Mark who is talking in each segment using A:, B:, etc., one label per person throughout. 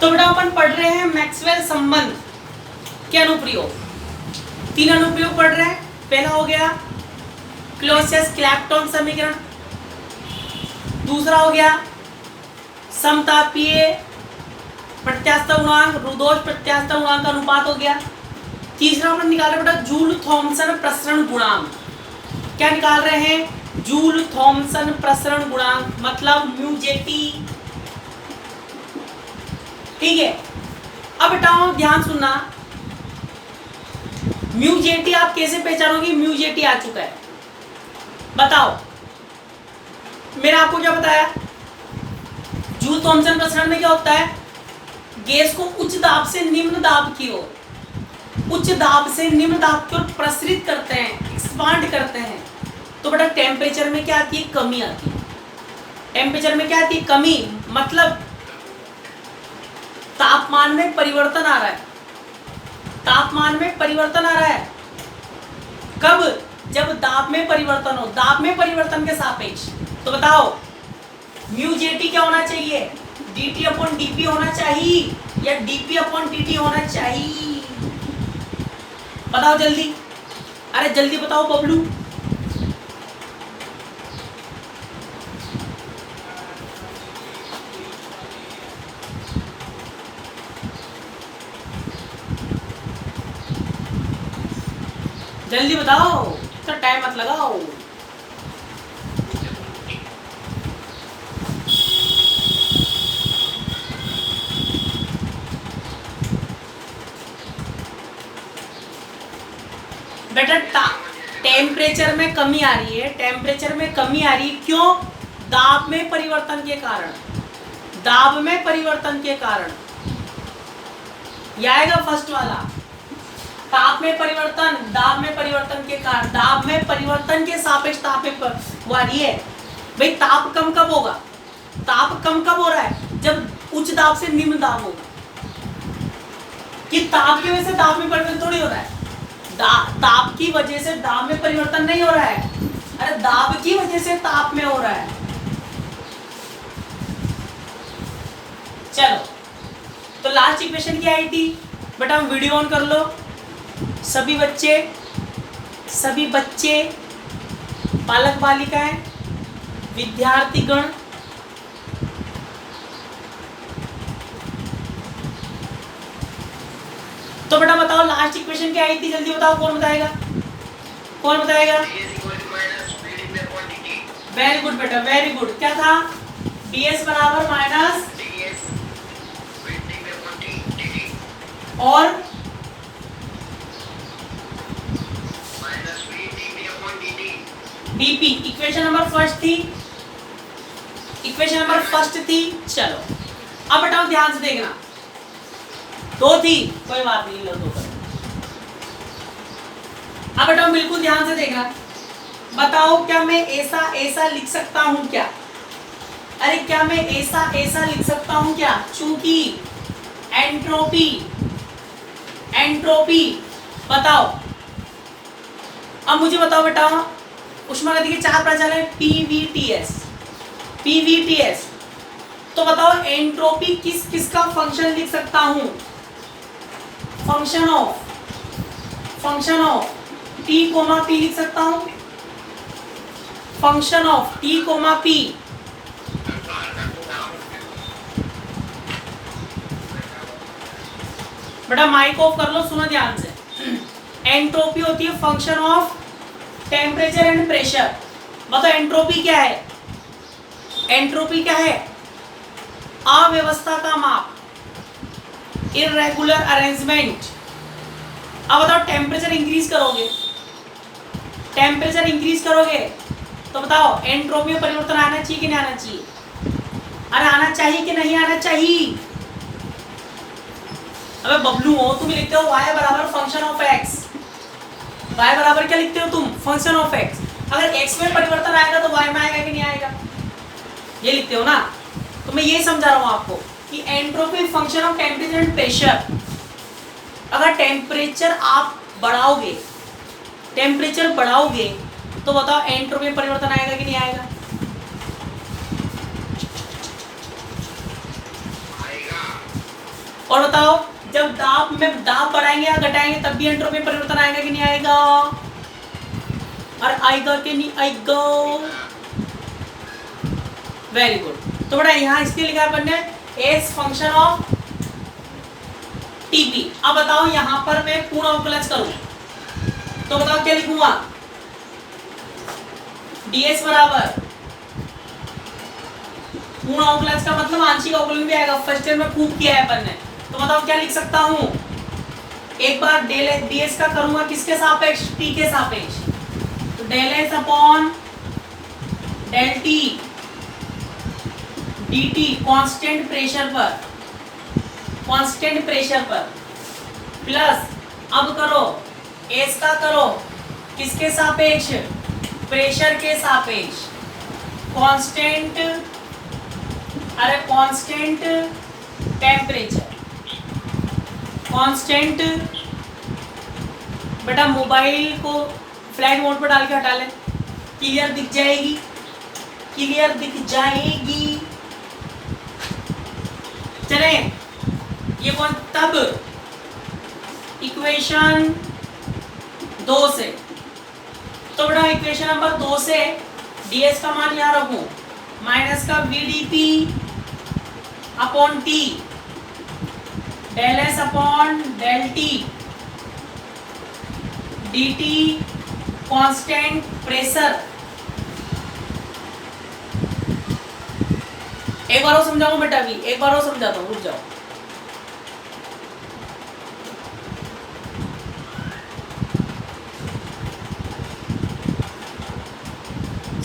A: तो बेटा अपन पढ़ रहे हैं मैक्सवेल संबंध के अनुप्रयोग। 3 अनुप्रयोग पढ़ रहे हैं। पहला हो गया क्लॉसियस-क्लैप्टन समीकरण, दूसरा हो गया समतापीय प्रत्यास्थ गुणांक, रुदोष प्रत्यास्थ गुणांक का अनुपात हो गया। तीसरा अपन निकाल रहे बेटा जूल थॉमसन प्रसरण गुणांक। क्या निकाल रहे हैं? जूल थॉमसन प्रसरण गुणांक, मतलब म्यू जेटी। ठीक है, अब बेटा ध्यान सुनना, म्यू जेटी आप कैसे पहचानोगे? म्यू जेटी आ चुका है, बताओ। मैंने आपको क्या बताया? जूल थॉमसन प्रसरण में क्या होता है? गैस को उच्च दाब से निम्न दाब की ओर, उच्च दाब से निम्न दाब की ओर प्रसरित करते हैं, एक्सपांड करते हैं। तो बेटा टेम्परेचर में क्या आती है? कमी आती है। टेम्परेचर में क्या आती है? कमी, मतलब तापमान में परिवर्तन आ रहा है। तापमान में परिवर्तन आ रहा है कब? जब दाब में परिवर्तन हो, दाब में परिवर्तन के सापेक्ष। तो बताओ म्यू जेटी क्या होना चाहिए? dt अपॉन dp होना चाहिए या dp अपॉन dt होना चाहिए? बताओ जल्दी, अरे जल्दी बताओ बबलू। जल्दी बताओ, तो टाइम मत लगाओ। बेटा टेम्परेचर में कमी आ रही है, टेम्परेचर में कमी आ रही है, क्यों? दाब में परिवर्तन के कारण, दाब में परिवर्तन के कारण। यह आएगा फर्स्ट वाला, ताप में परिवर्तन, दाब में परिवर्तन के कारण। दाब में परिवर्तन के सापेक्ष ताप में वो आ रही है। भाई ताप कम कब होगा? ताप कम कब हो रहा है? जब उच्च दाब से निम्न दाब होगा। कि ताप की वजह से दाब में परिवर्तन थोड़ी हो रहा है। ताप की वजह से दाब में परिवर्तन नहीं हो रहा है, अरे दाब की वजह से ताप में हो रहा है। चलो, तो लास्ट इक्वेशन क्या आई थी बेटा? वीडियो ऑन कर लो सभी बच्चे, बालक बालिकाएं, विद्यार्थीगण। तो बेटा बताओ लास्ट इक्वेशन क्या आई थी? जल्दी बताओ, कौन बताएगा? कौन बताएगा? वेरी गुड बेटा, वेरी गुड। क्या था? ds बराबर माइनस और dp। इक्वेशन नंबर फर्स्ट थी, इक्वेशन नंबर फर्स्ट थी। चलो अब बेटा ध्यान से देखना, 2 थी, कोई बात नहीं, लो 2 कर। अब बेटा बिल्कुल ध्यान से देखना, बताओ क्या मैं ऐसा लिख सकता हूं क्या? अरे क्या मैं ऐसा लिख सकता हूं क्या? चूंकि एंट्रोपी बताओ। अब मुझे बताओ बेटा, ऊष्मागति के 4 प्रकार है, पीवीटीएस। तो बताओ एंट्रोपी किसका फंक्शन लिख सकता हूं? फंक्शन ऑफ T, P लिख सकता हूं। Function of T, P। बेटा माइक ऑफ कर लो, सुनो ध्यान से। एंट्रोपी होती है function of temperature and pressure. बताओ एंट्रोपी क्या है? एंट्रोपी क्या है? अव्यवस्था का माप, इर्रेगुलर अरेंजमेंट। अब बताओ टेम्परेचर इंक्रीज करोगे तो बताओ एंट्रोपी में परिवर्तन आना चाहिए कि नहीं आना चाहिए? अरे आना चाहिए कि नहीं आना चाहिए? अबे बबलू हो, तुम लिखते हो y बराबर फंक्शन ऑफ x। y बराबर क्या लिखते हो तुम? Function of x। अगर x में परिवर्तन आएगा तो y में आएगा कि नहीं आएगा? ये लिखते हो ना। तो मैं ये समझा रहा हूं आपको कि entropy function of temperature and pressure. अगर टेम्परेचर आप बढ़ाओगे तो बताओ एंट्रोपी में परिवर्तन आएगा कि नहीं आएगा? और बताओ जब दाब बढ़ाएंगे या घटाएंगे तब भी एंट्रोपी में परिवर्तन आएगा कि नहीं आएगा? और आएगा कि नहीं आएगा? Very good. तो बड़ा यहाँ इसलिए लिखा है अपन ने एस फंक्शन ऑफ टीपी। अब बताओ यहाँ पर मैं पूर्ण अवकलज करूं तो बताओ क्या लिखूंगा? ds बराबर पूर्ण अवकलज का मतलब आंशिक अवकलन भी आएगा। फर्स्ट ईयर में खूब किया है अपन ने। तो बताओ क्या लिख सकता हूं? एक बार डेल ds का करूंगा किसके सापेक्ष? t के सापेक्ष। तो del S upon del T dt constant pressure पर प्लस अब करो एस का करो किसके सापेक्ष? प्रेशर के सापेक्ष। Constant temperature. कांस्टेंट बेटा मोबाइल को फ्लाइट मोड पर डाल के हटा ले, क्लियर दिख जाएगी। चले ये कौन तब इक्वेशन 2 से। तो बेटा इक्वेशन नंबर 2 से ds का मान यहाँ रखूं माइनस का vdp upon T del S upon del T dt constant pressure. एक बार और समझाऊं बेटा, अभी एक बार और समझाता हूँ, रुक जाओ।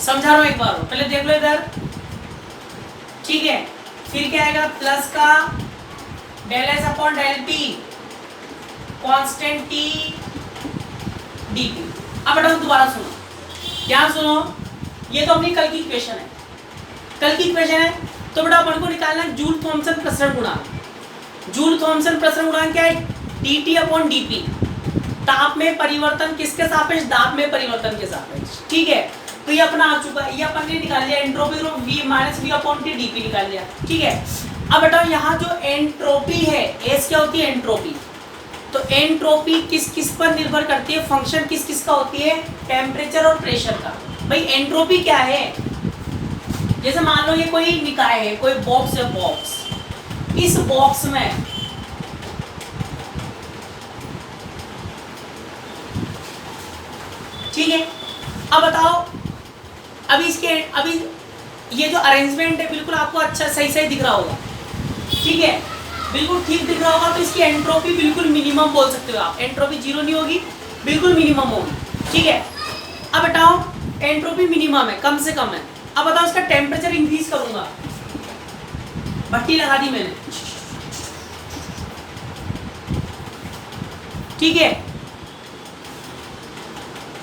A: समझा रहा हूं एक बार, पहले देख लो इधर, ठीक है। फिर क्या आएगा? प्लस का del S upon del P constant T DP. अब बेटा दोबारा सुनो, ध्यान सुनो, ये तो अपनी कल की इक्वेशन है। तो बेटा अपन को निकालना है जूल थॉमसन प्रसरण गुणांक। जूल थॉमसन प्रसरण गुणांक क्या है? dt upon dp। ताप में परिवर्तन किसके सापेक्ष? दाब में परिवर्तन के सापेक्ष, ठीक है। तो ये अपना आ चुका है, ये अपन ने निकाल लिया entropy v minus v upon T dp निकाल लिया, ठीक है। अब बेटा यहाँ जो एंट्रोपी है, एस क्या होती है? एंट्रोपी। तो एंट्रोपी किस किस पर निर्भर करती है? फंक्शन किस किस का होती है? टेम्परेचर और प्रेशर का। भाई एंट्रोपी क्या है? जैसे मान लो ये कोई निकाय है, कोई बॉक्स है, बॉक्स, इस बॉक्स में ठीक है। अब बताओ, अभी ये जो अरेंजमेंट है बिल्कुल आपको अच्छा सही दिख रहा होगा, ठीक है, बिल्कुल ठीक दिख रहा होगा। तो इसकी एंट्रोपी बिल्कुल मिनिमम बोल सकते हो आप। एंट्रोपी जीरो नहीं होगी, बिल्कुल मिनिमम होगी, ठीक है। अब बताओ एंट्रोपी मिनिमम है, कम से कम है। अब बताओ इसका टेम्परेचर इंक्रीज करूंगा, भट्टी लगा दी मैंने, ठीक है।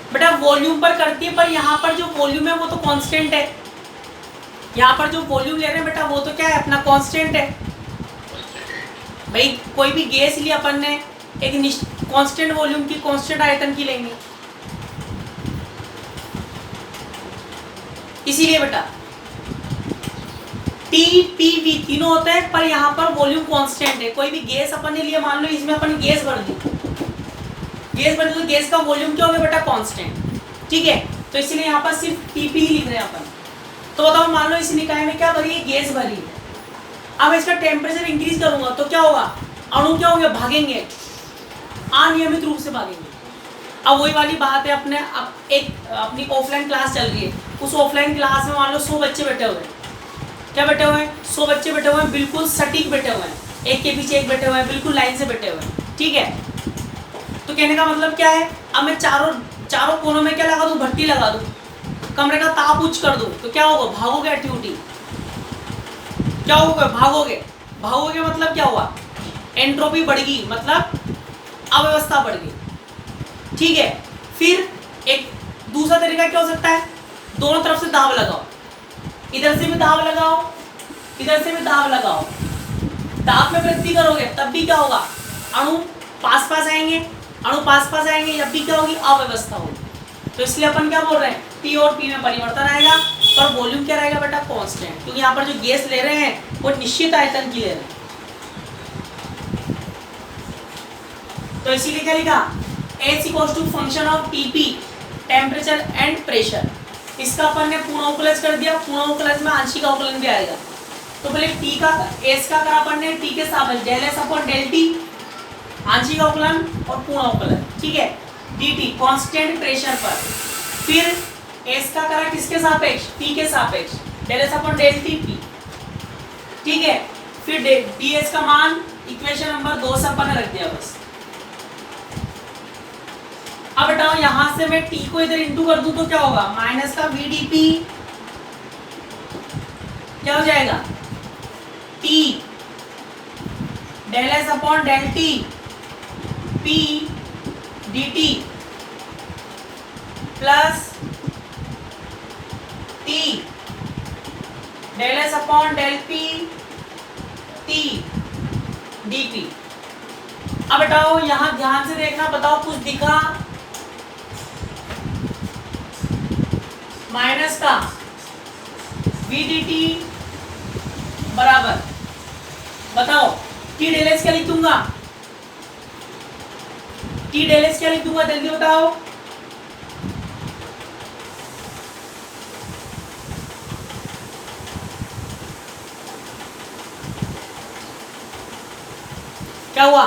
A: बेटा वॉल्यूम पर करती है, पर यहाँ पर जो वॉल्यूम है वो तो कांस्टेंट है। यहाँ पर जो वॉल्यूम ले रहे हैं बेटा वो तो क्या है? अपना कांस्टेंट है। भाई कोई भी गैस लिए अपन ने एक कांस्टेंट वॉल्यूम की, कांस्टेंट आयतन की लेंगे, इसीलिए बेटा टी पी वी तीनों होते हैं, पर यहाँ पर वॉल्यूम कांस्टेंट है। कोई भी गैस अपन ने लिया, मान लो इसमें अपन गैस भर दी, तो गैस का वॉल्यूम क्या होगा बेटा? कांस्टेंट, ठीक है। तो इसलिए यहाँ पर सिर्फ टीपी ही लिख रहे हैं अपन। तो बताओ मान लो इस निकाय में क्या भरी है? गैस भरी है। अब इसका टेम्परेचर इंक्रीज करूंगा तो क्या होगा? अणु क्या होंगे? भागेंगे, अनियमित रूप से भागेंगे। अब वही वाली बात है, अपनी ऑफलाइन क्लास चल रही है, उस ऑफलाइन क्लास में मान लो 100 बच्चे बैठे हुए हैं। क्या बैठे हुए हैं? 100 बच्चे बैठे हुए हैं, बिल्कुल सटीक बैठे हुए हैं, एक के पीछे एक बैठे हुए हैं, बिल्कुल लाइन से बैठे हुए हैं, ठीक है। तो कहने का मतलब क्या है? अब मैं चारों कोनों में क्या लगा दूं? भट्टी लगा दूं, कमरे का ताप उच्च कर दूं, तो क्या होगा? भागोगे एक्टिविटी, क्या होगा? भागोगे मतलब क्या हुआ? एंट्रोपी बढ़ गई, मतलब अव्यवस्था बढ़ गई, ठीक है। फिर एक दूसरा तरीका क्या हो सकता है? दोनों तरफ से दाब लगाओ, इधर से भी दाब लगाओ, इधर से भी दाब लगाओ। दाब में वृद्धि करोगे तब भी क्या होगा? अणु पास आएंगे, जब भी क्या होगी? अव्यवस्था होगी। तो इसलिए अपन क्या बोल रहे हैं? T और P में परिवर्तन आएगा, पर वॉल्यूम क्या रहेगा बेटा? कांस्टेंट, क्योंकि यहाँ पर जो गैस ले रहे हैं वो निश्चित आयतन की ले रहे हैं, तो इसीलिए क्या लिखा, H equals to function of TP, temperature and pressure. इसका अपन ने पूर्ण अवकलज कर दिया, पूर्ण अवकलज में आंशिक अवकलन भी आएगा। तो पहले टी का एस का करा अपन ने टी के सापेक्ष del S upon del T, आंशिक अवकलन और पूर्ण अवकलन, ठीक है, dt कांस्टेंट प्रेशर पर। फिर एस का करा किसके सापेक्ष, टी के सापेक्ष, del S upon del T P, ठीक है। फिर डी एस का मान इक्वेशन नंबर 2 से अपन ने रख दिया बस। अब बताओ यहां से मैं टी को इधर इंटू कर दूं तो क्या होगा, माइनस का वीडीपी क्या हो जाएगा, T del S upon del T P D T plus T del S upon del P T D P. अब बताओ यहां ध्यान से देखना, बताओ कुछ दिखा, माइनस का VDT बराबर, बताओ T डेल एस क्या लिख दूंगा, T डेल एस क्या लिख दूंगा, जल्दी बताओ। क्या हुआ,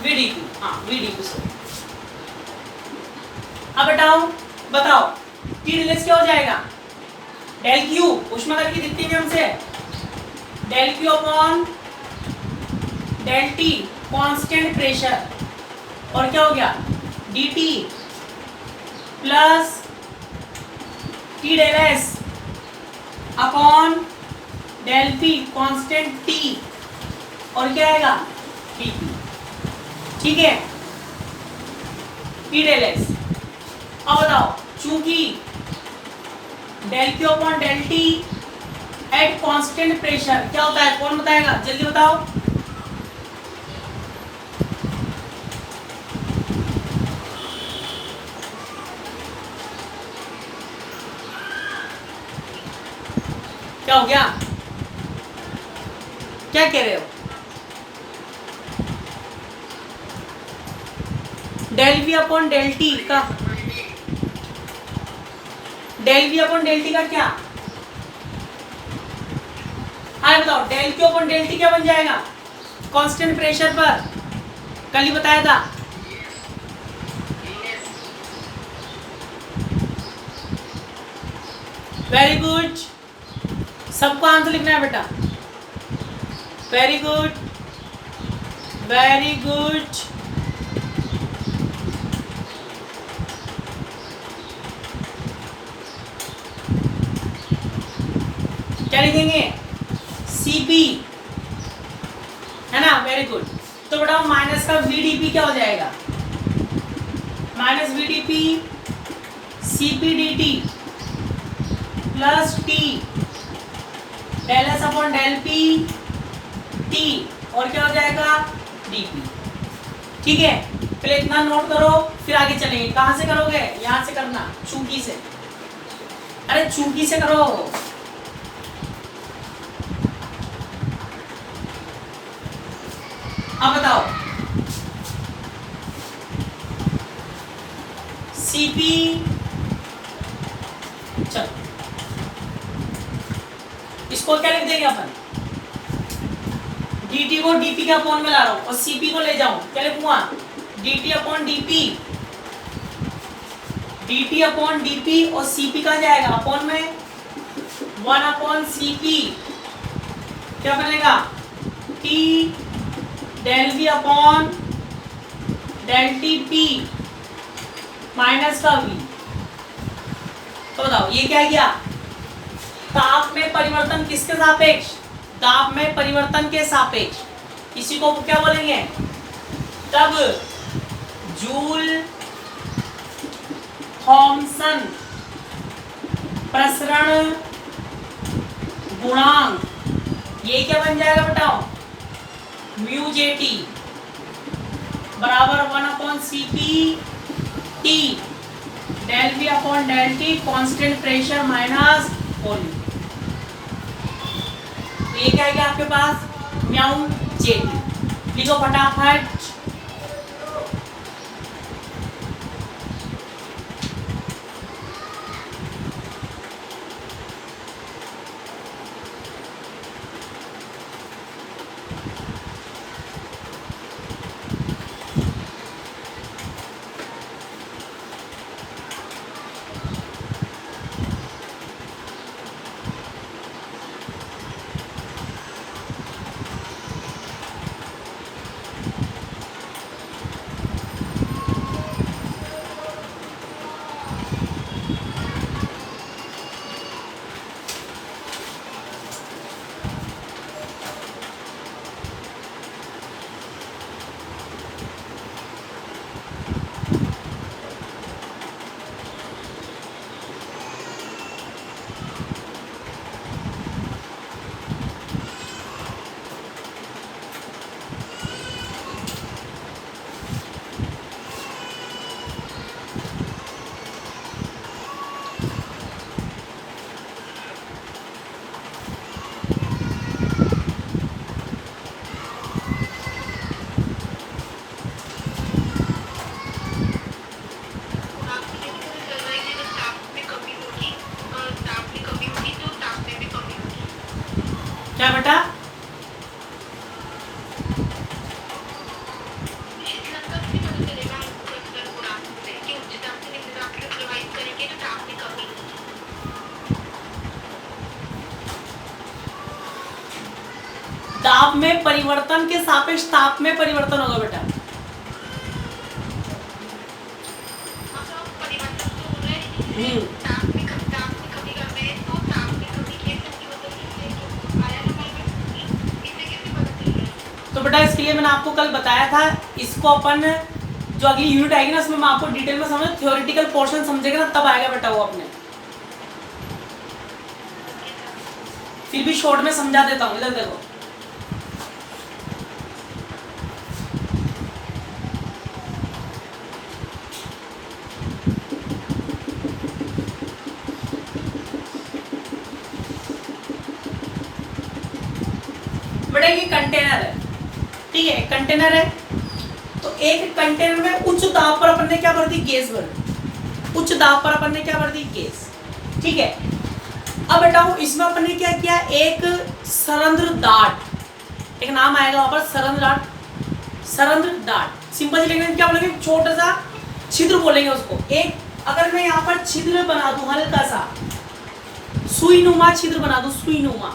A: VDP, हाँ VDP सॉरी। अब बताओ T डेल एस क्या हो जाएगा, डेल क्यू ऊष्मागतिकी जितने नियम से del Q upon del T constant pressure, और क्या हो गया dt plus T del S upon del P constant T, और क्या आएगा dp, ठीक है, T डेल एस। अब बताओ चूंकि del Q upon del T at constant pressure क्या होता है, कौन बताएगा, जल्दी बताओ। क्या हो गया, क्या कह रहे हो, del we upon del t का, del we upon del t का क्या, हाँ बताओ del Q upon del t क्या बन जाएगा, कांस्टेंट प्रेशर पर, कल ही बताया था। वेरी गुड, सबको आंसर लिखना है बेटा, वेरी गुड वेरी गुड। क्या लिखेंगे, Cp है ना, वेरी गुड। तो बताओ माइनस का VDP क्या हो जाएगा, minus VDP CpDT plus T del S upon del P T, और क्या हो जाएगा dp, ठीक है। पहले इतना नोट करो फिर आगे चलेंगे। कहाँ से करोगे, यहाँ से करना, चूंकि से, अरे चूंकि से करो। अब बताओ Cp, चलो इसको क्या लिख देंगे अपन, dt को dp के अपॉन में ला रहा हूं और Cp को ले जाऊं, क्या लिखूंगा dt upon dp, dt upon dp और Cp का जाएगा अपॉन में 1 अपॉन Cp, क्या बनेगा T del v upon del T P minus का v। तो बताओ ये क्या गया, ताप में परिवर्तन किसके सापेक्ष, ताप में परिवर्तन के सापेक्ष, इसी को क्या बोलेंगे, तब जूल थॉमसन प्रसरण गुणांक, ये क्या बन जाएगा बताओ, म्यू जे टी बराबर 1/Cp T del V upon del T constant pressure minus volume. तो ये क्या आएगा आपके पास म्याऊ J। लिखो फटाफट। क्या बेटा? दाब में परिवर्तन के सापेक्ष ताप में परिवर्तन होगा बेटा। तो बेटा इसके लिए मैंने आपको कल बताया था, इसको अपन जो अगली यूनिट आएगी ना उसमें मैं आपको डिटेल में समझ थ्योरेटिकल पोर्शन समझेगा ना तब आएगा बेटा वो अपने। फिर भी शॉर्ट में समझा देता हूँ, इधर देखो। बेटा ये कंटेनर है, ठीक है, कंटेनर है। तो एक कंटेनर में उच्च दाब पर अपन ने क्या भर दी? गैस भर दी। उच्च दाब पर अपन ने क्या भर दी? गैस, ठीक है। अब बेटा इसमें अपन ने क्या किया? एक सरंध्र डाट, एक नाम आएगा वहां पर सरंध्र डाट। सरंध्र डाट सिंपल लिखने में क्या बोलेंगे? छोटा सा छिद्र बोलेंगे उसको। एक अगर मैं यहाँ पर छिद्र बना दूं, हल्का सा सुईनुमा छिद्र बना दूं, सुईनुमा,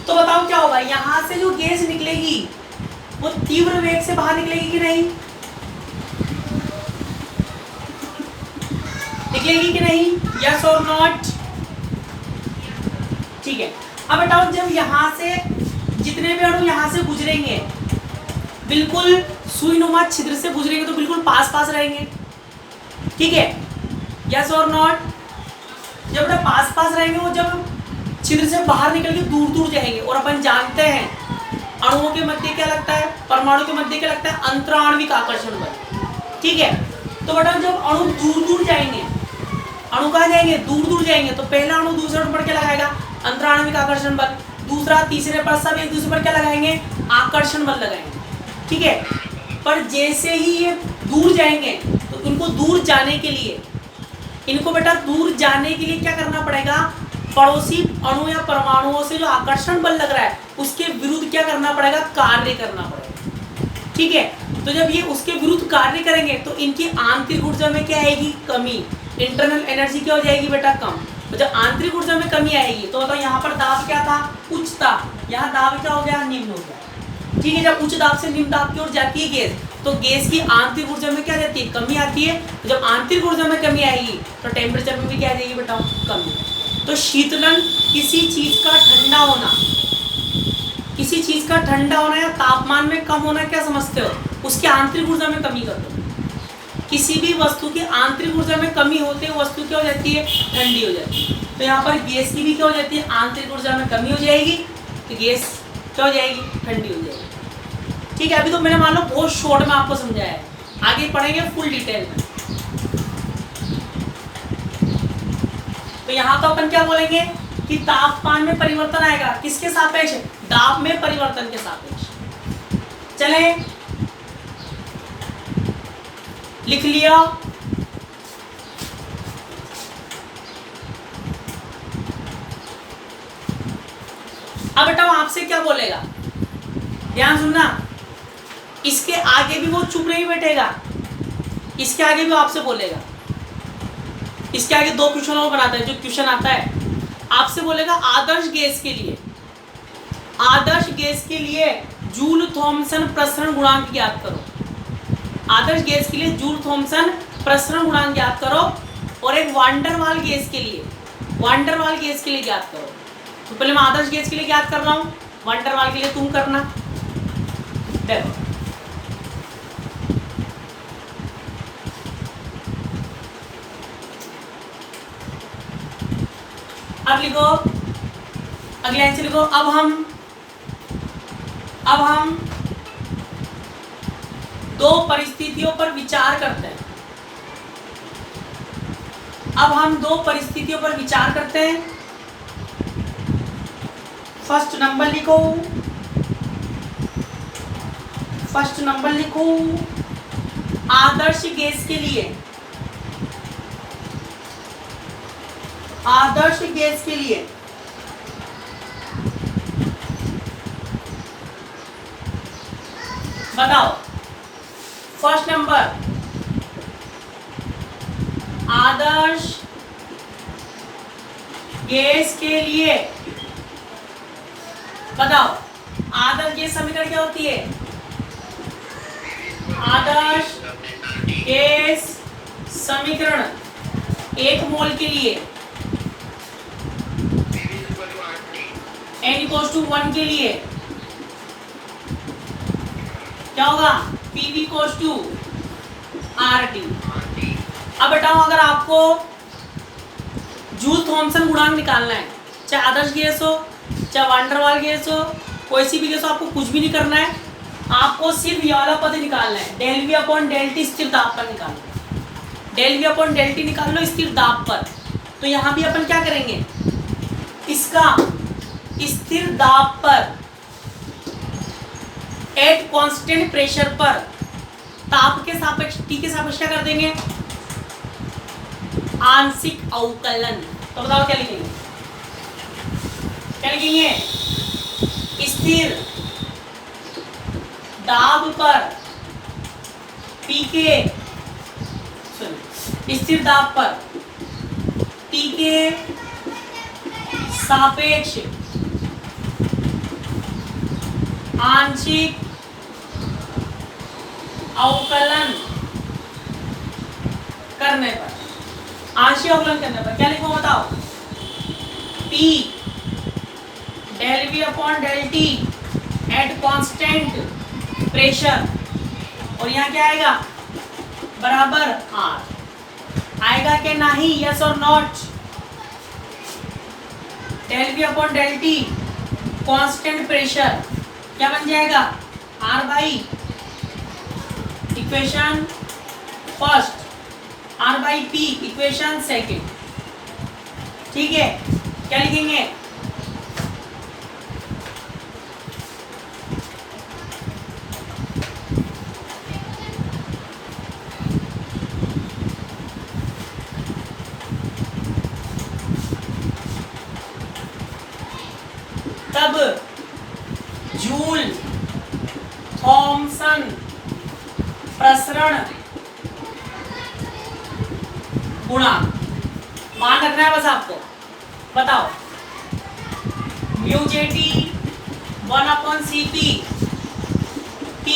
A: तो बताओ क्या होगा? यहां से जो गैस निकलेगी वो तीव्र वेग से बाहर निकलेगी कि नहीं? निकलेगी कि नहीं? यस और नॉट? ठीक है। अब बताओ जब यहां से जितने भी अणु यहां से गुजरेंगे बिल्कुल सुईनुमा छिद्र से गुजरेंगे तो बिल्कुल पास पास रहेंगे, ठीक है, यस और नॉट? जब पास पास रहेंगे वो जब छिद्र से बाहर निकल के दूर दूर जाएंगे। और अपन जानते हैं अणुओं के मध्य क्या लगता है? परमाणु के मध्य क्या लगता है? अंतराण्विक आकर्षण बल, ठीक है। तो बेटा जब अणु दूर दूर जाएंगे, अणु कहाँ जाएंगे? दूर दूर जाएंगे, तो पहला अणु दूसरे अणु पर क्या लगाएगा? अंतराण्विक आकर्षण बल। दूसरा तीसरे पर सब एक दूसरे पर क्या लगाएंगे? आकर्षण बल लगाएंगे, ठीक है। पर जैसे ही ये दूर जाएंगे तो इनको दूर जाने के लिए, इनको बेटा दूर जाने के लिए क्या करना पड़ेगा? पड़ोसी अणु या परमाणुओं से जो आकर्षण बल लग रहा है उसके विरुद्ध क्या करना पड़ेगा? कार्य करना पड़ेगा, ठीक है। तो जब ये उसके विरुद्ध कार्य करेंगे तो इनकी आंतरिक ऊर्जा में क्या आएगी? कमी। इंटरनल एनर्जी क्या हो जाएगी बेटा? कम। तो जब आंतरिक ऊर्जा में कमी आएगी तो बताओ यहाँ पर दाब क्या था? उच्च था, यहाँ दाब क्या हो गया? निम्न हो गया, ठीक है। जब उच्च दाब से निम्न दाब की ओर जाती है गैस तो गैस की आंतरिक ऊर्जा में क्या जाती है? कमी आती है। तो जब आंतरिक ऊर्जा में कमी आएगी तो टेम्परेचर में भी क्या आ जाएगी बेटा? कमी। तो शीतलन किसी चीज का ठंडा होना, किसी चीज का ठंडा होना या तापमान में कम होना क्या समझते हो? उसकी आंतरिक ऊर्जा में कमी कर दो। किसी भी वस्तु की आंतरिक ऊर्जा में कमी होते हुए वस्तु क्या हो जाती है? ठंडी हो जाती है। तो यहाँ पर गैस की भी क्या हो जाती है? आंतरिक ऊर्जा में कमी हो जाएगी तो गैस क्या हो जाएगी? ठंडी हो जाएगी, ठीक है। अभी तो मैंने मान लो बहुत शॉर्ट में आपको समझाया है, आगे पढ़ेंगे फुल डिटेल में। तो यहां तो अपन क्या बोलेंगे कि तापमान में परिवर्तन आएगा, किसके सापेक्ष? दाब में परिवर्तन के सापेक्ष। चले, लिख लिया। अब बेटा आपसे क्या बोलेगा, ध्यान सुनना, इसके आगे भी वो चुप नहीं बैठेगा, इसके आगे भी आपसे बोलेगा। इसके आगे दो क्वेश्चन और बनाता है। जो क्वेश्चन आता है आपसे बोलेगा आदर्श गैस के लिए, आदर्श गैस के लिए जूल थॉमसन प्रसरण गुणांक ज्ञात करो। आदर्श गैस के लिए जूल थॉमसन प्रसरण गुणांक ज्ञात करो, और एक वांडर वाल गैस के लिए, वांडर वाल गैस के लिए ज्ञात करो। तो पहले मैं आदर्श गैस के लिए ज्ञात कर रहा हूं, वांडर वाल के लिए तुम करना। देखो अब लिखो, अगले लाइन से लिखो। अब हम दो परिस्थितियों पर विचार करते हैं। अब हम दो परिस्थितियों पर विचार करते हैं। फर्स्ट नंबर लिखो, फर्स्ट नंबर लिखो आदर्श गैस के लिए, आदर्श गैस के लिए बताओ। फर्स्ट नंबर आदर्श गैस के लिए बताओ। आदर्श गैस समीकरण क्या होती है? आदर्श गैस समीकरण 1 मोल के लिए n=1 के लिए क्या होगा? PV=RT। अब बताओ, अगर आपको जूल थॉमसन गुणांक निकालना है, चाहे आदर्श गैस हो, चाहे वांडर वाल गैस हो, कोई सी भी गैस हो, आपको कुछ भी नहीं करना है, आपको सिर्फ ये वाला पद निकालना है, डेल V/डेल T स्थिर दाब पर निकालना है। डेल V/डेल T निकाल लो स्थिर दाब पर। तो यहाँ भी अपन क्या करेंगे, इसका स्थिर दाब पर एट कांस्टेंट प्रेशर पर ताप के सापेक्ष T के सापेक्ष क्या कर देंगे? आंशिक अवकलन। तो बताओ क्या लिखेंगे? क्या लिखेंगे? स्थिर दाब पर P के, स्थिर दाब पर T के सापेक्ष आंशिक अवकलन करने पर, आंशिक अवकलन करने पर क्या लिखो बताओ? P डेल V/डेल T एट कांस्टेंट प्रेशर, और यहाँ क्या आएगा? बराबर R। आएगा कि नहीं? यस और नॉट? डेल V/डेल T कांस्टेंट प्रेशर क्या बन जाएगा? R/P equation first, R/P equation second. ठीक है, क्या लिखेंगे? तब जूल थॉमसन प्रसरण गुणांक मान रखना है बस आपको। बताओ, μJT 1/Cp T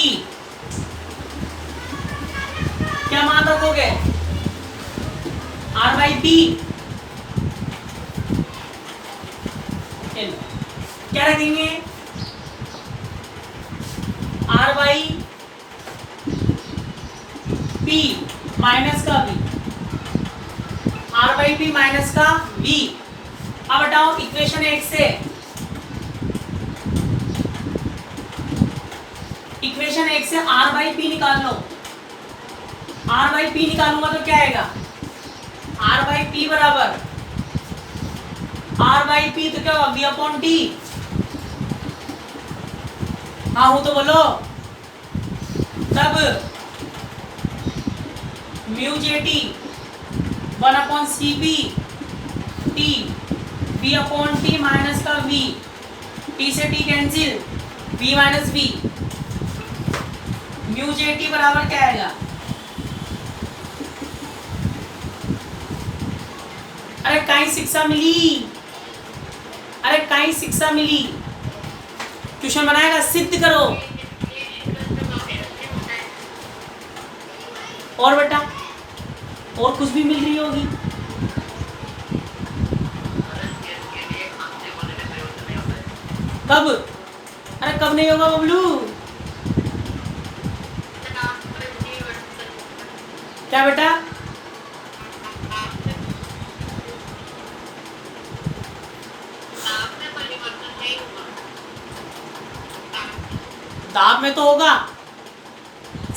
A: क्या मान रखोगे? R/P क्या रखेंगे? R/P माइनस का V, R/P माइनस का V। अब बताओ इक्वेशन 1 से, इक्वेशन 1 से R/P निकाल लो। आर बाई पी निकालूंगा तो क्या आएगा, आर बाई पी बराबर आर बाई पी तो क्या होगा वी अपॉन टी। हाँ हूं तो बोलो। तब mu J T 1 upon C B T V upon T minus का वी, टी से t cancel, v minus v, mu J T बराबर क्या आएगा, अरे कहीं शिक्षा मिली, अरे कहीं शिक्षा मिली, ट्यूशन बनाएगा सिद्ध करो। और बेटा और कुछ भी मिल रही होगी। कब, अरे कब नहीं होगा बबलू, क्या बेटा, दाब में तो होगा।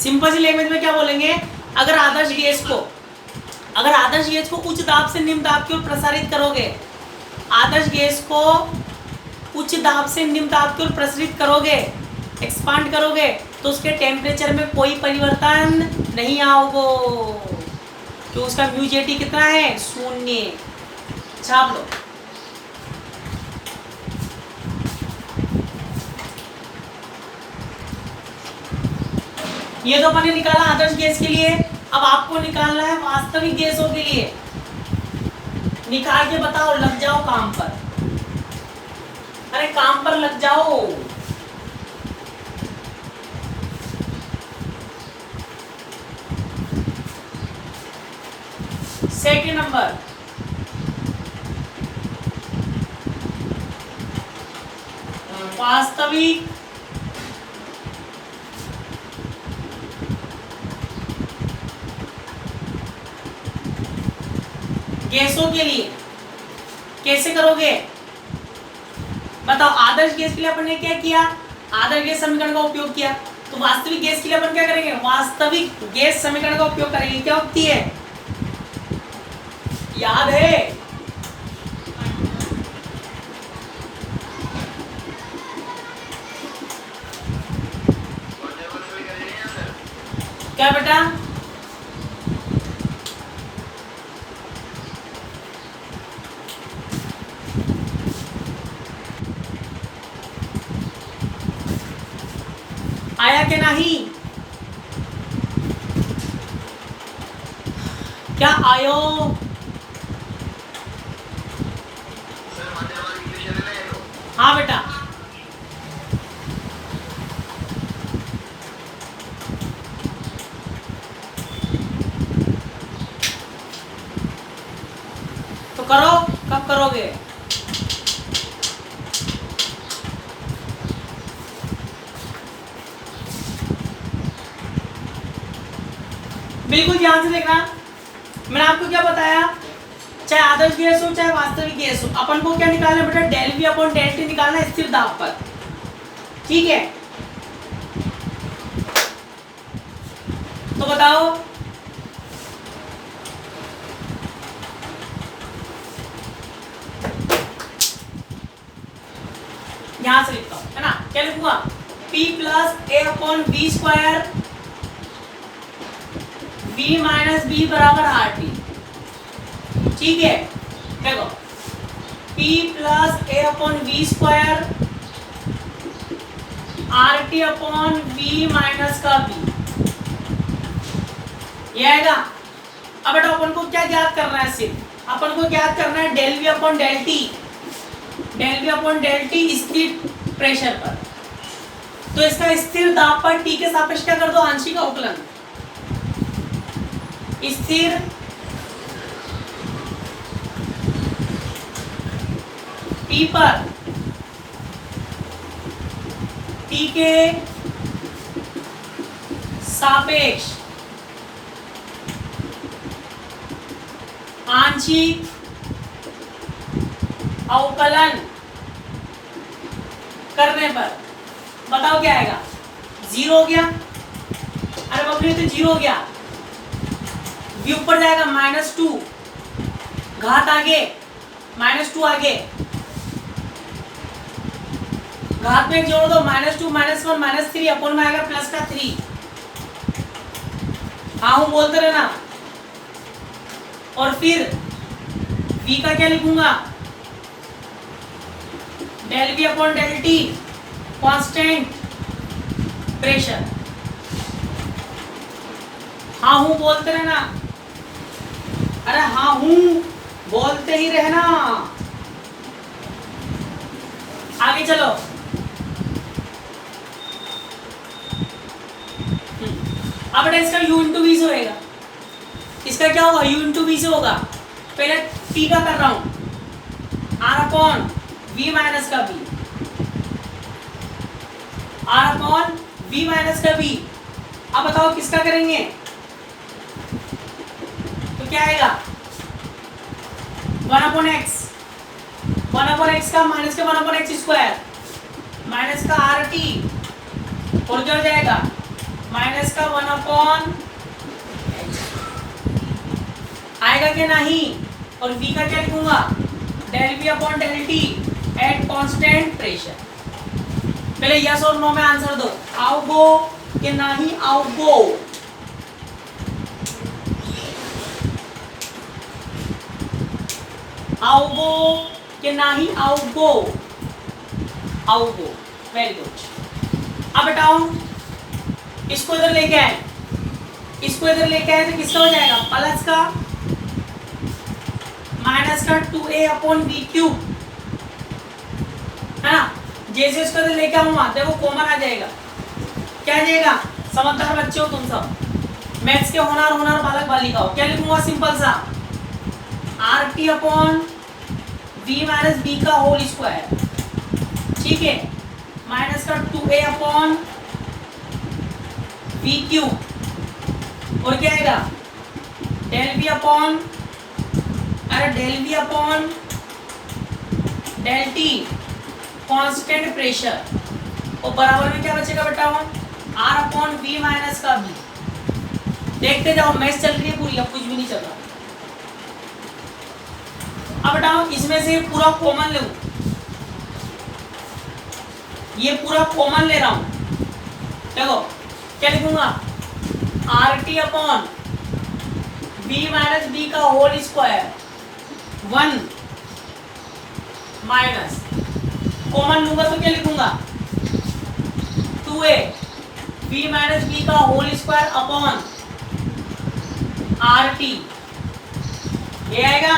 A: सिंपल सी लैंग्वेज में क्या बोलेंगे, अगर आदर्श गैस को उच्च दाब से निम्न दाब की ओर प्रसारित करोगे, आदर्श गैस को उच्च दाब से निम्न दाब की ओर प्रसारित करोगे, एक्सपांड करोगे, तो उसके टेम्परेचर में कोई परिवर्तन नहीं आओगे, तो उसका म्यू जे टी कितना है, 0। छाप लो। ये तो अपन ने निकाला आदर्श गैस के लिए, अब आपको निकालना है वास्तविक गैसों के लिए। निकाल के बताओ, लग जाओ काम पर, अरे काम पर लग जाओ। सेकंड नंबर, वास्तविक गैसों के लिए कैसे करोगे बताओ। आदर्श गैस के लिए अपन ने क्या किया, आदर्श गैस समीकरण का उपयोग किया, तो वास्तविक गैस के लिए अपन क्या करेंगे, वास्तविक गैस समीकरण का उपयोग करेंगे। क्या होती है, याद है, क्या बेटा, आया कि नहीं, क्या आयो, हाँ बेटा, तो करो, कब करोगे, बिल्कुल ध्यान से देखना। मैंने आपको क्या बताया, चाहे आदर्श गैस हो चाहे वास्तविक गैस हो, अपन को क्या निकालना है बेटा, del we upon del T निकालना है स्थिर दाब पर, ठीक है। तो बताओ, यहां से लिखता हूं, है ना, क्या लिखूंगा, P plus a upon b square V minus b बराबर आर टी, ठीक है। देखो P plus a upon v square r T upon we minus का बी, ये आएगा। अब बेटा अपन को क्या ज्ञात करना है, सिर्फ अपन को ज्ञात करना है del we upon del T, del we upon del T स्थिर प्रेशर पर। तो इसका स्थिर दाब पर टी के सापेक्ष क्या कर दो, आंशिक अवकलन, स्थिर टी पर टी के सापेक्ष आंशिक अवकलन करने पर बताओ क्या आएगा, 0 हो गया, अरे बबली तो 0 हो गया, v ऊपर जाएगा -2, घात आगे -2 आगे, घात में जोड़ दो -2 -1 -3 अपोन में आएगा प्लस का 3। हाँ हूँ बोलते रहना। और फिर v का क्या लिखूंगा, del v upon del T constant pressure. हाँ हूँ बोलते रहना, अरे हाँ हूँ बोलते ही रहना। आगे चलो, अब बेटा इसका u इंटू वी से होएगा, इसका क्या होगा u इंटू वी से होगा। पहले t का कर रहा हूं, r अपॉन v माइनस का v, r upon v minus का v। अब बताओ किसका करेंगे, तो क्या आएगा 1 अपॉन x, 1 अपॉन x का माइनस का 1 अपॉन x स्क्वायर माइनस का rt, और क्या हो जाएगा माइनस का 1 अपॉन आएगा कि नहीं। और v का क्या लिखूंगा, del v upon del T at constant pressure. पहले यस और नो में आंसर दो, आओगो कि नहीं आओगो। आओगो कि नहीं आओगो, आओगो, वेरी गुड। अब बताओ इसको इधर लेके आए, इसको इधर लेके आए तो किसका हो जाएगा प्लस का माइनस का 2a अपॉन वी क्यूब, है ना। जैसे इसको इधर लेके आऊंगा देखो कॉमन आ जाएगा, क्या आ जाएगा, समझदार बच्चे हो तुम सब, मैथ्स के होनार बालक बालिका हो। क्या लिखूंगा सिंपल सा R T upon we minus B का होल स्क्वायर, ठीक है, माइनस का 2a अपॉन वी क्यूब, और क्या आएगा डेल वी अपॉन, अरे del we upon del T constant pressure, और बराबर में क्या बचेगा बेटा आर अपॉन वी माइनस का बी। देखते जाओ मैच चल रही है पूरी, अब कुछ भी नहीं चल रहा। अब बताओ इसमें से पूरा कॉमन ले, ये पूरा कॉमन ले रहा हूं, देखो क्या लिखूंगा R T upon B minus B का होल स्क्वायर 1 माइनस, कॉमन लूंगा तो क्या लिखूंगा 2a बी माइनस बी का whole square upon are T, ये आएगा।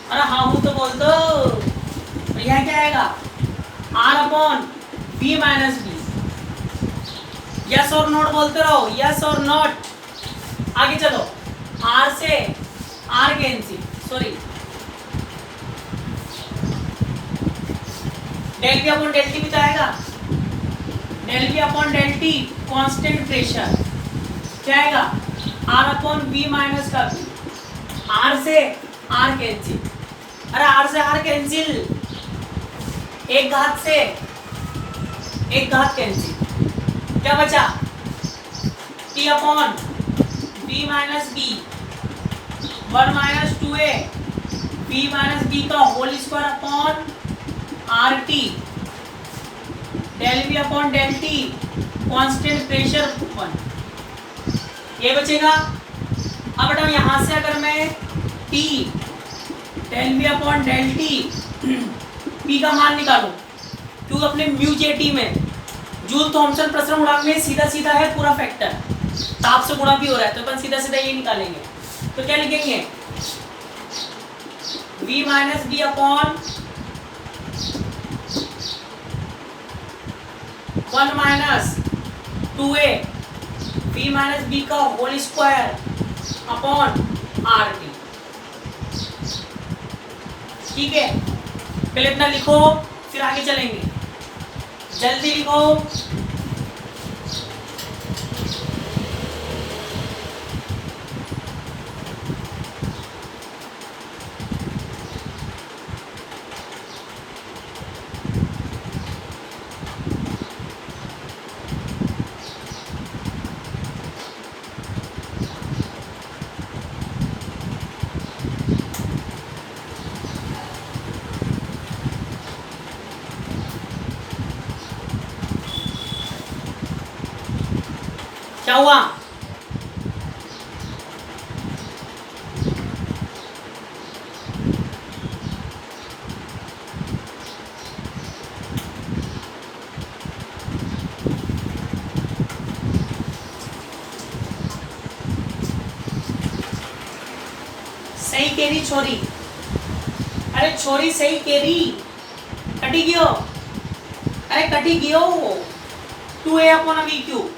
A: अरे हाँ हूं तो बोल दो, और यहाँ क्या आएगा R upon B minus B. Yes और नॉट बोलते रहो, यस और नॉट। आगे चलो, आर से R cancel, sorry del we upon del T भी तो आएगा, del we upon del T constant pressure, क्या आएगा आर अपॉन बी माइनस का बी, आर से आर कैंसिल, अरे आर से आर कैंसिल, एक घात से एक घात कैंसिल, क्या बचा T upon B minus B 1 minus 2a B minus B का whole square upon are t, del we upon del T constant pressure 1, ये बचेगा। अब बताओ यहां से अगर मैं t del we upon del T p का मान निकालूं, क्योंकि अपने म्यू जे टी में जूल थॉमसन प्रसरण गुणांक में सीधा सीधा है पूरा फैक्टर, ताप से गुणा भी हो रहा है, तो अपन सीधा सीधा ये निकालेंगे। तो क्या लिखेंगे v minus b upon 1 minus 2a v minus B का whole square upon are t, ठीक है। पहले इतना लिखो फिर आगे चलेंगे, जल्दी लिखो। क्या हुआ? सही केरी छोरी, अरे छोरी सही केरी, कटी गयो, अरे कटी गयो 2a अपॉन वी क्यू।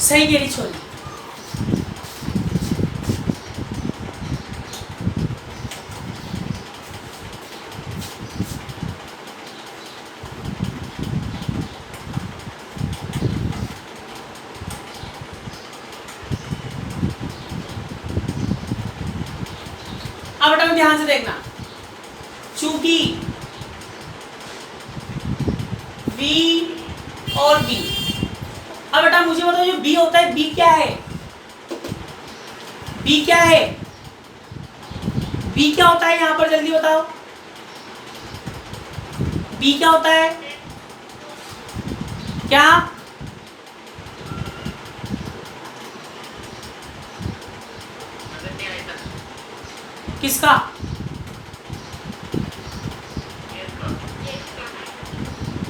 A: सही केरी छोरी। अब बेटा ध्यान से देखना, चूंकि V और B, अब बेटा मुझे बताओ जो B होता है, B क्या है? B क्या है? B क्या होता है यहां पर, जल्दी बताओ। B क्या होता है? क्या? किसका?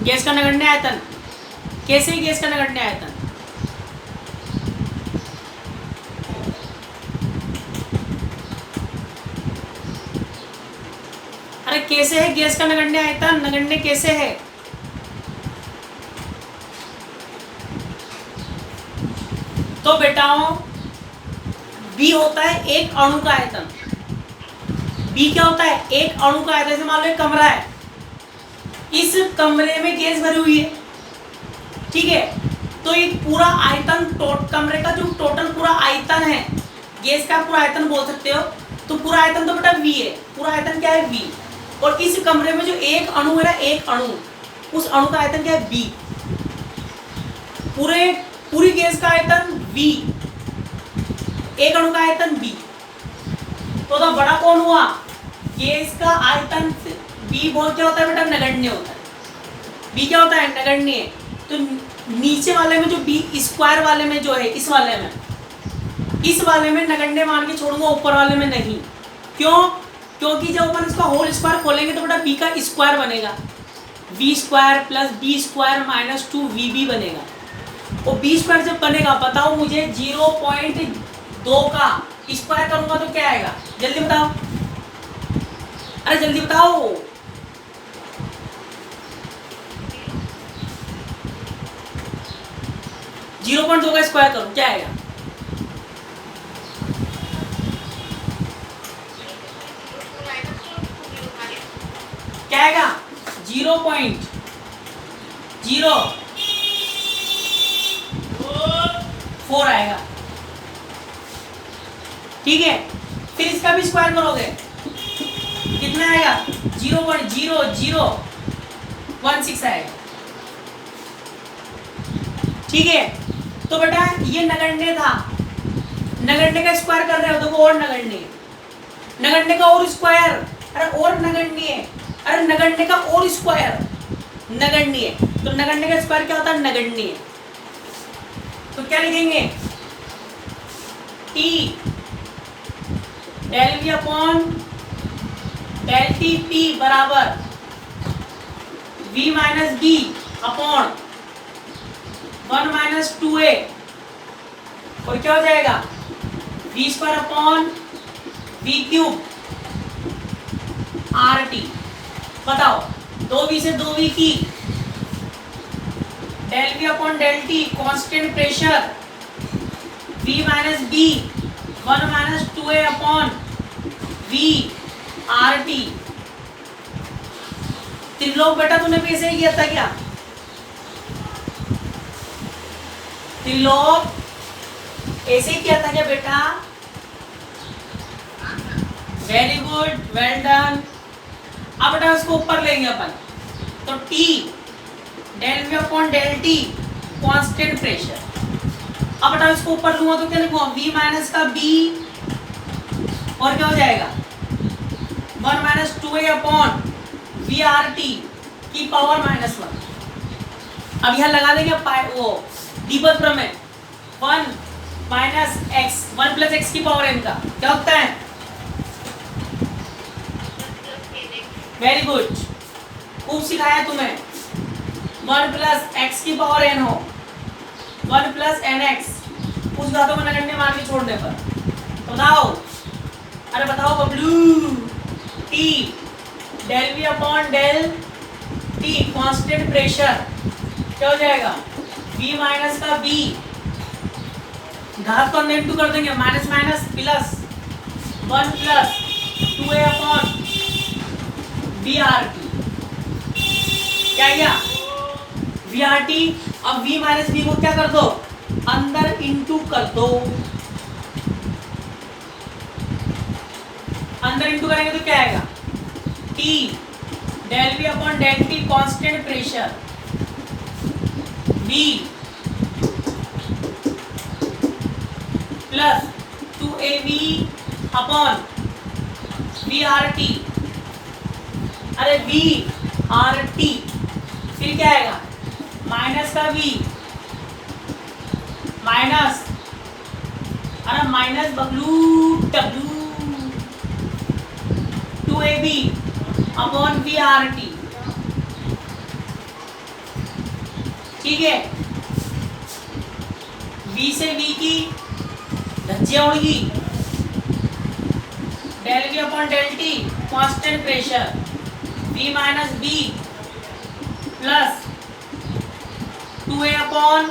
A: गैस का नगण्य आयतन। कैसे गैस का नगण्य आयतन? अरे कैसे है गैस का नगण्य आयतन? नगण्य कैसे है? तो बेटाओं B होता है एक अणु का आयतन। B क्या होता है? एक अणु का आयतन। जैसे मान लो एक कमरा है, इस कमरे में गैस भरी हुई है, ठीक है, तो एक पूरा आयतन, कमरे का जो टोटल पूरा आयतन है, गैस का पूरा आयतन बोल सकते हो, तो पूरा आयतन तो बेटा V है। पूरा आयतन क्या है? V। और इस कमरे में जो एक अणु है ना, एक अणु, उस अणु का आयतन क्या है? B। पूरी गैस का आयतन V, एक अणु का आयतन B, तो बड़ा कौन हुआ? गैस का आयतन B बोल क्या होता है बेटा? नगण्य होता है। B क्या होता है? नगण्य। तो नीचे वाले में जो B स्क्वायर वाले में जो है, इस वाले में नगण्य मान के छोड़ूंगा, ऊपर वाले में नहीं। क्यों? क्योंकि जब अपन इसका होल स्क्वायर खोलेंगे तो बेटा B का स्क्वायर बनेगा, V square plus B square minus 2VB बनेगा। और B स्क्वायर जब बनेगा, बताओ मुझे 0.2 का स्क्वायर करूंगा तो क्या आएगा? जल्दी बताओ, अरे जल्दी बताओ। जीरो पॉइंट 2 का स्क्वायर करो, क्या आएगा? क्या आएगा? 0.004 आएगा, ठीक है। फिर इसका भी स्क्वायर करोगे, कितना आएगा? 0.0016 आएगा, ठीक है। तो बेटा ये नगण्य था, नगण्य का स्क्वायर कर रहे हो, देखो और नगण्य का और स्क्वायर, अरे और नगण्य, अरे नगण्य का और स्क्वायर, नगण्य। तो नगण्य का स्क्वायर क्या होता है? नगण्य। तो क्या लिखेंगे? T del V upon del TP बराबर V minus B upon 1 minus 2A, और क्या हो जाएगा? V square upon V cube RT। बताओ 2V से 2V की, del V upon del T constant pressure, V minus B 1 minus 2A upon V RT। Trilok बेटा तूने भी ऐसे ही किया था क्या? त्रिलोक ऐसे ही किया था क्या बेटा? Very good, well done. अब बेटा उसको ऊपर लेंगे अपन, तो T del V upon del T constant pressure, अब बेटा इसको ऊपर लूंगा तो क्या लिखूंगा, v माइनस का b और क्या हो जाएगा 1 minus 2a upon we are T की पावर -1। अब यहाँ लगा देंगे वो दीपक प्रमेय 1 माइनस एक्स 1 प्लस एक्स की पावर n का क्या होता है, वेरी गुड, खूब सिखाया तुम्हें। 1 प्लस एक्स की पावर n हो 1 प्लस एन एक्स, उस घातों को नगण्य मान के छोड़ने पर बताओ, अरे बताओ Bablu, T del we upon del T constant pressure क्या हो जाएगा, v माइनस का b, घात को अंदर इंटू कर देंगे, minus minus plus 1 plus 2a upon we are T, क्या गया वी आर टी। अब v माइनस बी को क्या कर दो, अंदर इंटू कर दो, अंदर इंटू करेंगे तो क्या आएगा, t del we upon del T constant pressure v plus 2ab upon we are t, अरे वी आर टी, फिर क्या आएगा माइनस का v माइनस, अरे minus Bablu w 2ab upon we are t, ठीक है। v से v की धज्जियां उड़गी, del we upon del T constant pressure v minus b plus 2a upon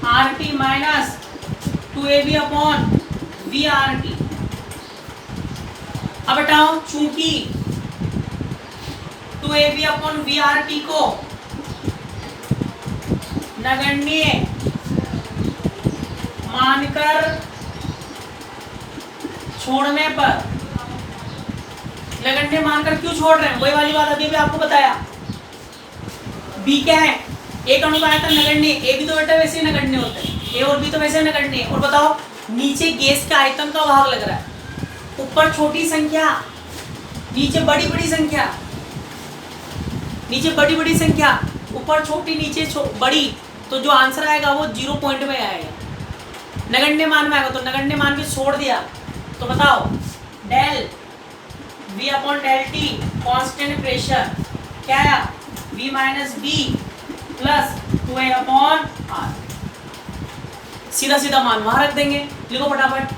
A: are t minus 2ab upon we R T. अब बताओ चूंकि 2ab upon we R T को नगण्य मानकर छोड़ने पर, नगण्य मानकर क्यों छोड़ रहे हैं, वही वाली बात अभी भी आपको बताया, b क्या है, एक अणु का आयतन नगण्य, ए भी तो बेटा वैसे ही नगण्य होता है, ए और बी तो वैसे नगण्य है। और बताओ नीचे गैस का आयतन का भाग लग रहा है, ऊपर छोटी संख्या नीचे बड़ी बड़ी संख्या, नीचे बड़ी बड़ी संख्या ऊपर छोटी नीचे बड़ी, तो जो आंसर आएगा वो 0 पॉइंट में आएगा, नगण्य मान में आएगा, तो नगण्य मान के छोड़ दिया, तो बताओ del v upon del T constant pressure क्या आया, v minus B plus 2a upon R, सीधा सीधा मान वहां रख देंगे, लिखो फटाफट।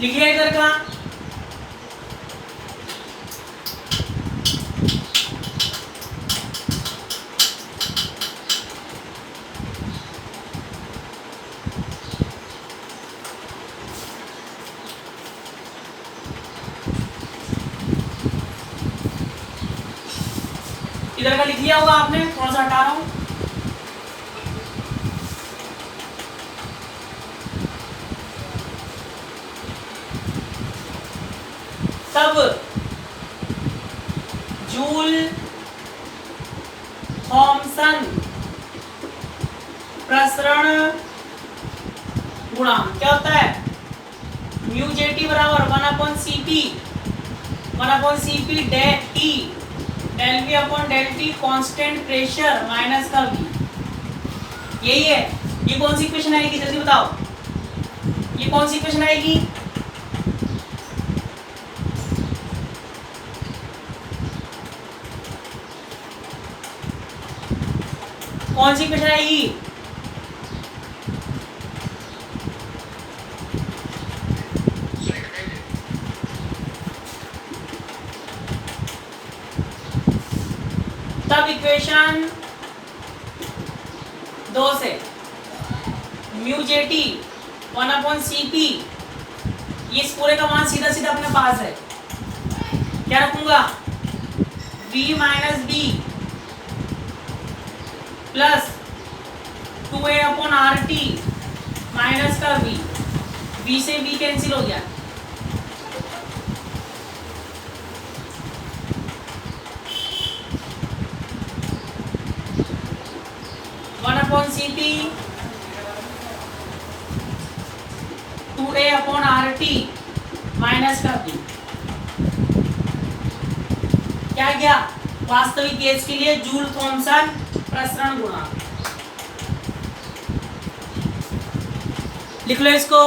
A: लिखिए इधर का, इधर का लिख लिया होगा आपने, थोड़ा सा हटा रहा हूं, तब जूल थॉमसन प्रसरण गुणांक क्या होता है, म्यू जे टी बराबर 1/cp del T del we upon del T constant pressure minus का v, यही है। ये कौन सी इक्वेशन आएगी जल्दी बताओ, ये कौन सी इक्वेशन आएगी, कौन सी इक्वेशन है ई? तब इक्वेशन 2 से म्यू जे टी 1/CP, ये इस पूरे का मान सीधा सीधा अपने पास है, क्या रखूंगा? v minus B plus 2a/RT minus का v से v कैंसिल हो गया, CP 2a/RT माइनस का v। क्या गया? वास्तविक गेज के लिए जूल थॉमसन प्रसरण गुणांक। लिख लो इसको।